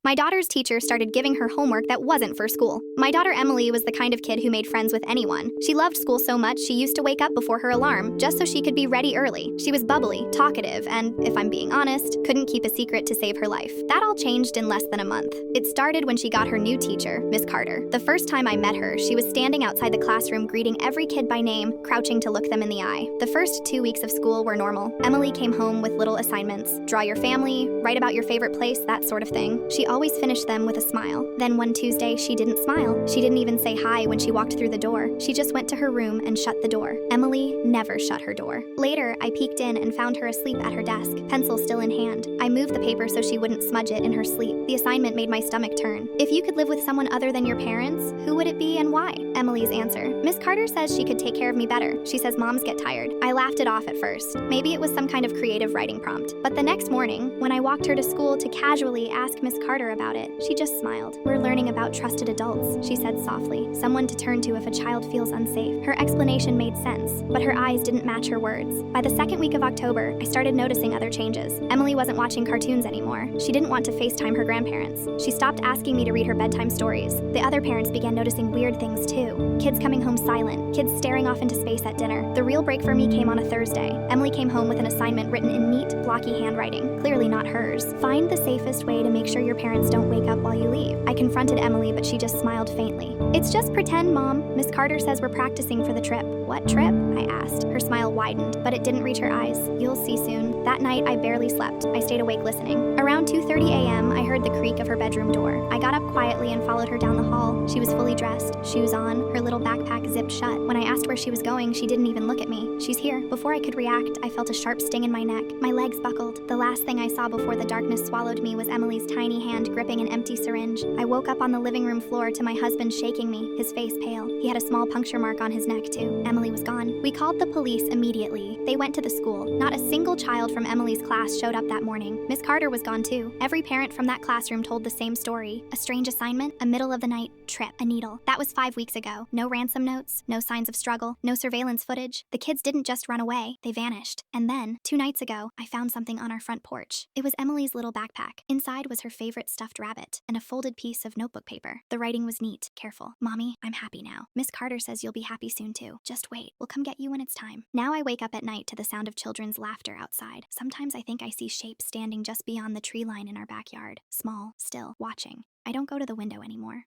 My daughter's teacher started giving her homework that wasn't for school. My daughter Emily was the kind of kid who made friends with anyone. She loved school so much she used to wake up before her alarm just so she could be ready early. She was bubbly, talkative, and, if I'm being honest, couldn't keep a secret to save her life. That all changed in less than a month. It started when she got her new teacher, Miss Carter. The first time I met her, she was standing outside the classroom greeting every kid by name, crouching to look them in the eye. The first 2 weeks of school were normal. Emily came home with little assignments: draw your family, write about your favorite place, that sort of thing. She always finished them with a smile. Then one Tuesday, she didn't smile. She didn't even say hi when she walked through the door. She just went to her room and shut the door. Emily never shut her door. Later, I peeked in and found her asleep at her desk, pencil still in hand. I moved the paper so she wouldn't smudge it in her sleep. The assignment made my stomach turn. If you could live with someone other than your parents, who would it be and why? Emily's answer: Miss Carter says she could take care of me better. She says moms get tired. I laughed it off at first. Maybe it was some kind of creative writing prompt. But the next morning, when I walked her to school to casually ask Miss Carter about it, she just smiled. We're learning about trusted adults, she said softly. Someone to turn to if a child feels unsafe. Her explanation made sense, but her eyes didn't match her words. By the second week of October, I started noticing other changes. Emily wasn't watching cartoons anymore. She didn't want to FaceTime her grandparents. She stopped asking me to read her bedtime stories. The other parents began noticing weird things too. Kids coming home silent, kids staring off into space at dinner. The real break for me came on a Thursday. Emily came home with an assignment written in neat, blocky handwriting, clearly not hers. Find the safest way to make sure your parents don't wake up while you leave. I confronted Emily, but she just smiled faintly. It's just pretend, Mom. Miss Carter says we're practicing for the trip. What trip? I asked. Her smile widened, but it didn't reach her eyes. You'll see soon. That night, I barely slept. I stayed awake listening. Around 2:30 a.m., I heard the creak of her bedroom door. I got up quietly and followed her down the hall. She was fully dressed, shoes on, her little backpack zipped shut. When I asked where she was going, she didn't even look at me. She's here. Before I could react, I felt a sharp sting in my neck. My legs buckled. The last thing I saw before the darkness swallowed me was Emily's tiny hand gripping an empty syringe. I woke up on the living room floor to my husband shaking me, his face pale. He had a small puncture mark on his neck too. Emily was gone. We called the police immediately. They went to the school. Not a single child from Emily's class showed up that morning. Miss Carter was gone too. Every parent from that classroom told the same story. A strange assignment, a middle of the night trip, a needle. That was 5 weeks ago. No ransom notes, no signs of struggle, no surveillance footage. The kids didn't just run away, they vanished. And then, 2 nights ago, I found something on our front porch. It was Emily's little backpack. Inside was her favorite stuffed rabbit and a folded piece of notebook paper. The writing was neat, careful. Mommy, I'm happy now. Miss Carter says you'll be happy soon too. Just wait. We'll come get you when it's time. Now I wake up at night to the sound of children's laughter outside. Sometimes I think I see shapes standing just beyond the tree line in our backyard. Small, still, watching. I don't go to the window anymore.